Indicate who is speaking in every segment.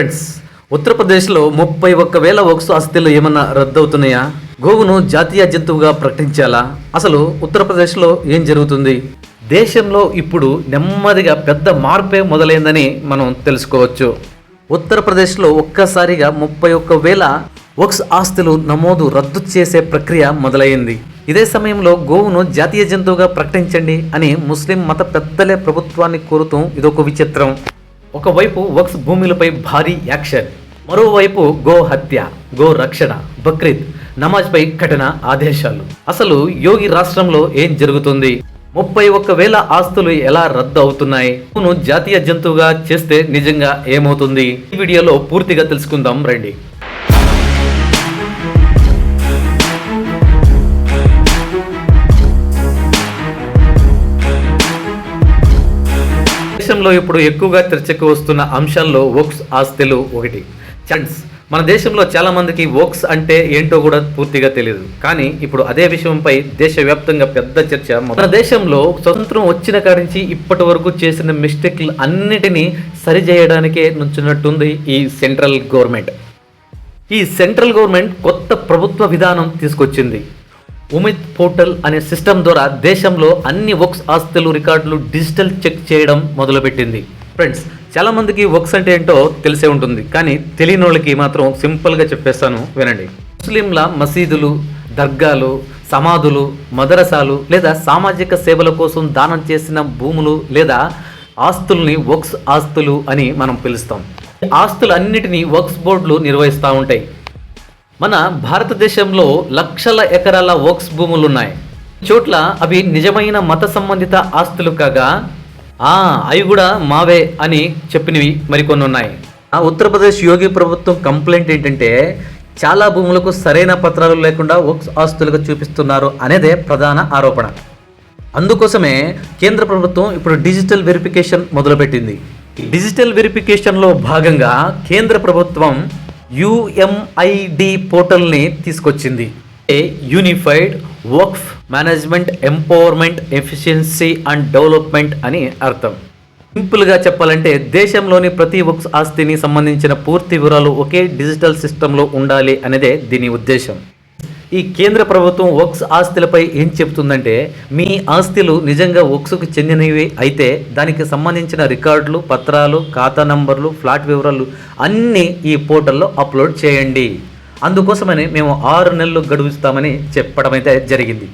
Speaker 1: Friends, ఉత్తరప్రదేశ్లో 31,000 వక్స్ ఆస్తులు ఏమన్నా రద్దవుతున్నాయా? గోవును జాతీయ జంతువుగా ప్రకటించాలా? అసలు ఉత్తరప్రదేశ్లో ఏం జరుగుతుంది? దేశంలో ఇప్పుడు నెమ్మదిగా పెద్ద మార్పే మొదలైందని మనం తెలుసుకోవచ్చు. ఉత్తరప్రదేశ్లో ఒక్కసారిగా 31,000 వక్స్ ఆస్తులు నమోదు రద్దు చేసే ప్రక్రియ మొదలైంది. ఇదే సమయంలో గోవును జాతీయ జంతువుగా ప్రకటించండి అని ముస్లిం మత పెద్దలే ప్రభుత్వాన్ని కోరుతూ ఇదొక విచిత్రం. ఒకవైపు వక్స్ భూములపై భారీ యాక్షన్, మరోవైపు గో హత్య, గో రక్షణ, బక్రీద్, నమాజ్పై కఠిన ఆదేశాలు. అసలు యోగి రాష్ట్రంలో ఏం జరుగుతుంది? 31,000 ఆస్తులు ఎలా రద్దు అవుతున్నాయి? గోవును జాతీయ జంతువుగా చేస్తే నిజంగా ఏమవుతుంది? ఈ వీడియోలో పూర్తిగా తెలుసుకుందాం రండి. దేశంలో ఇప్పుడు ఎక్కువగా చర్చకు వస్తున్న అంశాల్లో వక్స్ ఆస్తులు ఒకటి. మన దేశంలో చాలా మందికి వక్స్ అంటే ఏంటో కూడా పూర్తిగా తెలియదు. కానీ ఇప్పుడు అదే విషయంపై దేశవ్యాప్తంగా పెద్ద చర్చ. మన దేశంలో స్వతంత్రం వచ్చిన కాడి నుంచి ఇప్పటి వరకు చేసిన మిస్టేక్లు అన్నిటినీ సరిచేయడానికే నుంచున్నట్టుంది ఈ సెంట్రల్ గవర్నమెంట్. ఈ సెంట్రల్ గవర్నమెంట్ కొత్త ప్రభుత్వ విధానం తీసుకొచ్చింది. ఉమిత్ పోర్టల్ అనే సిస్టమ్ ద్వారా దేశంలో అన్ని వక్స్ ఆస్తులు రికార్డులు డిజిటల్ చెక్ చేయడం మొదలుపెట్టింది. ఫ్రెండ్స్, చాలా మందికి వక్స్ అంటే ఏంటో తెలిసే ఉంటుంది, కానీ తెలియని వాళ్ళకి మాత్రం సింపుల్గా చెప్పేస్తాను వినండి. ముస్లింల మసీదులు, దర్గాలు, సమాధులు, మదరసాలు లేదా సామాజిక సేవల కోసం దానం చేసిన భూములు లేదా ఆస్తుల్ని వక్స్ ఆస్తులు అని మనం పిలుస్తాం. ఆస్తులు అన్నిటినీ వక్స్ బోర్డులు నిర్వహిస్తూ ఉంటాయి. మన భారతదేశంలో లక్షల ఎకరాల వక్స్ భూములు ఉన్నాయి. చోట్ల అవి నిజమైన మత సంబంధిత ఆస్తులు కాగా అవి కూడా మావే అని చెప్పినవి మరికొన్ని ఉన్నాయి. ఉత్తరప్రదేశ్ యోగి ప్రభుత్వం కంప్లైంట్ ఏంటంటే చాలా భూములకు సరైన పత్రాలు లేకుండా వక్స్ ఆస్తులుగా చూపిస్తున్నారు అనేదే ప్రధాన ఆరోపణ. అందుకోసమే కేంద్ర ప్రభుత్వం ఇప్పుడు డిజిటల్ వెరిఫికేషన్ మొదలుపెట్టింది. డిజిటల్ వెరిఫికేషన్లో భాగంగా కేంద్ర ప్రభుత్వం UMID పోర్టల్ని తీసుకొచ్చింది. Unified Waqf management empowerment efficiency and development అని అర్థం. సింపుల్గా చెప్పాలంటే దేశంలోని ప్రతి వక్స్ ఆస్తిని సంబంధించిన పూర్తి వివరాలు ఒకే డిజిటల్ సిస్టంలో ఉండాలి అనేదే దీని ఉద్దేశం. ఈ కేంద్ర ప్రభుత్వం వక్స్ ఆస్తులపై ఏం చెబుతుందంటే, మీ ఆస్తులు నిజంగా వక్స్కు చెందినవి అయితే దానికి సంబంధించిన రికార్డులు, పత్రాలు, ఖాతా నంబర్లు, ఫ్లాట్ వివరాలు అన్నీ ఈ పోర్టల్లో అప్లోడ్ చేయండి. అందుకోసమని మేము 6 నెలలు గడువిస్తామని చెప్పడం అయితే జరిగింది.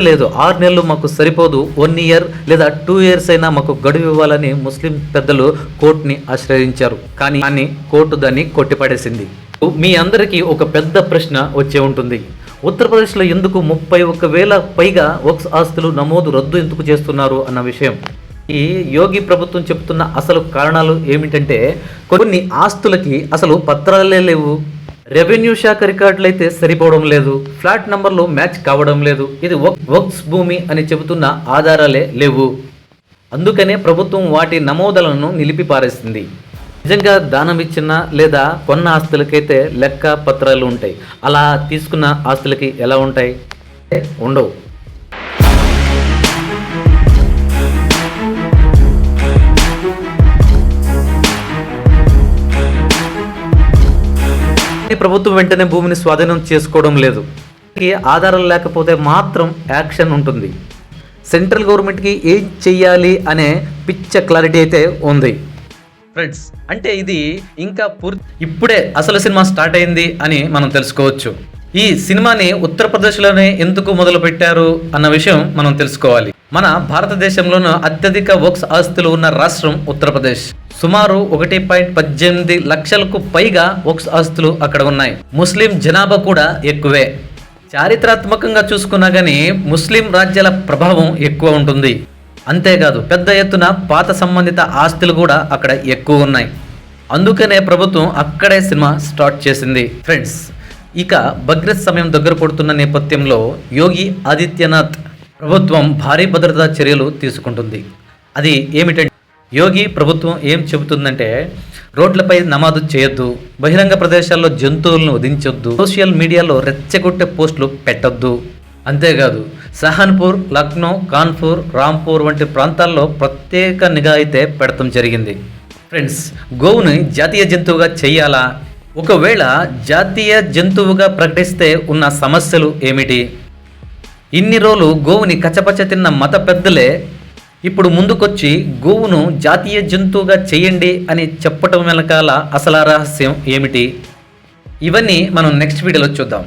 Speaker 1: లేదు, 6 నెలలు మాకు సరిపోదు, 1 ఇయర్ లేదా 2 ఇయర్స్ అయినా మాకు గడువు ఇవ్వాలని ముస్లిం పెద్దలు కోర్టుని ఆశ్రయించారు. కానీ కోర్టు దాన్ని కొట్టిపడేసింది. మీ అందరికీ ఒక పెద్ద ప్రశ్న వచ్చే ఉంటుంది, ఉత్తరప్రదేశ్లో ఎందుకు 31,000 పైగా వక్స్ ఆస్తులు నమోదు రద్దు ఎందుకు చేస్తున్నారు అన్న విషయం. ఈ యోగి ప్రభుత్వం చెప్తున్న అసలు కారణాలు ఏమిటంటే, కొన్ని ఆస్తులకి అసలు పత్రాలే లేవు, రెవెన్యూ శాఖ రికార్డులు అయితే సరిపోవడం లేదు, ఫ్లాట్ నంబర్లు మ్యాచ్ కావడం లేదు, ఇది వక్స్ భూమి అని చెబుతున్న ఆధారాలే లేవు. అందుకనే ప్రభుత్వం వాటి నమోదులను నిలిపిపారేసింది. నిజంగా దానం ఇచ్చిన లేదా కొన్న ఆస్తులకైతే లెక్క పత్రాలు ఉంటాయి. అలా తీసుకున్న ఆస్తులకి ఎలా ఉంటాయి? ఉండవు. ప్రభుత్వం వెంటనే భూమిని స్వాధీనం చేసుకోవడం లేదు. ఆధారాలు లేకపోతే మాత్రం యాక్షన్ ఉంటుంది. సెంట్రల్ గవర్నమెంట్కి ఏం చెయ్యాలి అనే పిచ్చ క్లారిటీ అయితే ఉంది. ఫ్రెండ్స్, అంటే ఇది ఇంకా ఇప్పుడే అసలు సినిమా స్టార్ట్ అయింది అని మనం తెలుసుకోవచ్చు. ఈ సినిమాని ఉత్తరప్రదేశ్లోనే ఎందుకు మొదలు పెట్టారు అన్న విషయం మనం తెలుసుకోవాలి. మన భారతదేశంలోనూ అత్యధిక వక్స్ ఆస్తులు ఉన్న రాష్ట్రం ఉత్తరప్రదేశ్. సుమారు 1.18 లక్షలకు పైగా వక్స్ ఆస్తులు అక్కడ ఉన్నాయి. ముస్లిం జనాభా కూడా ఎక్కువే. చారిత్రాత్మకంగా చూసుకున్నా కానీ ముస్లిం రాజ్యాల ప్రభావం ఎక్కువ ఉంటుంది. అంతేకాదు పెద్ద ఎత్తున పాత సంబంధిత ఆస్తులు కూడా అక్కడ ఎక్కువ ఉన్నాయి. అందుకనే ప్రభుత్వం అక్కడే సినిమా స్టార్ట్ చేసింది. ఫ్రెండ్స్, ఇక బక్రీద్ సమయం దగ్గర పడుతున్న నేపథ్యంలో యోగి ఆదిత్యనాథ్ ప్రభుత్వం భారీ భద్రతా చర్యలు తీసుకుంటుంది. అది ఏమిటంటే, యోగి ప్రభుత్వం ఏం చెబుతుందంటే, రోడ్లపై నమాజు చేయొద్దు, బహిరంగ ప్రదేశాల్లో జంతువులను వధించొద్దు, సోషల్ మీడియాలో రెచ్చగొట్టే పోస్టులు పెట్టొద్దు. అంతేకాదు సహన్పూర్, లక్నో, కాన్పూర్, రాంపూర్ వంటి ప్రాంతాల్లో ప్రత్యేక నిఘా అయితే పెడతాం జరిగింది. ఫ్రెండ్స్, గోవుని జాతీయ జంతువుగా చేయాలా? ఒకవేళ జాతీయ జంతువుగా ప్రకటిస్తే ఉన్న సమస్యలు ఏమిటి? ఇన్ని రోజులు గోవుని కచ్చపచ్చ తిన్న మత పెద్దలే ఇప్పుడు ముందుకొచ్చి గోవును జాతీయ జంతువుగా చేయండి అని చెప్పటం వెనకాల అసలు రహస్యం ఏమిటి? ఇవన్నీ మనం నెక్స్ట్ వీడియోలో చూద్దాం.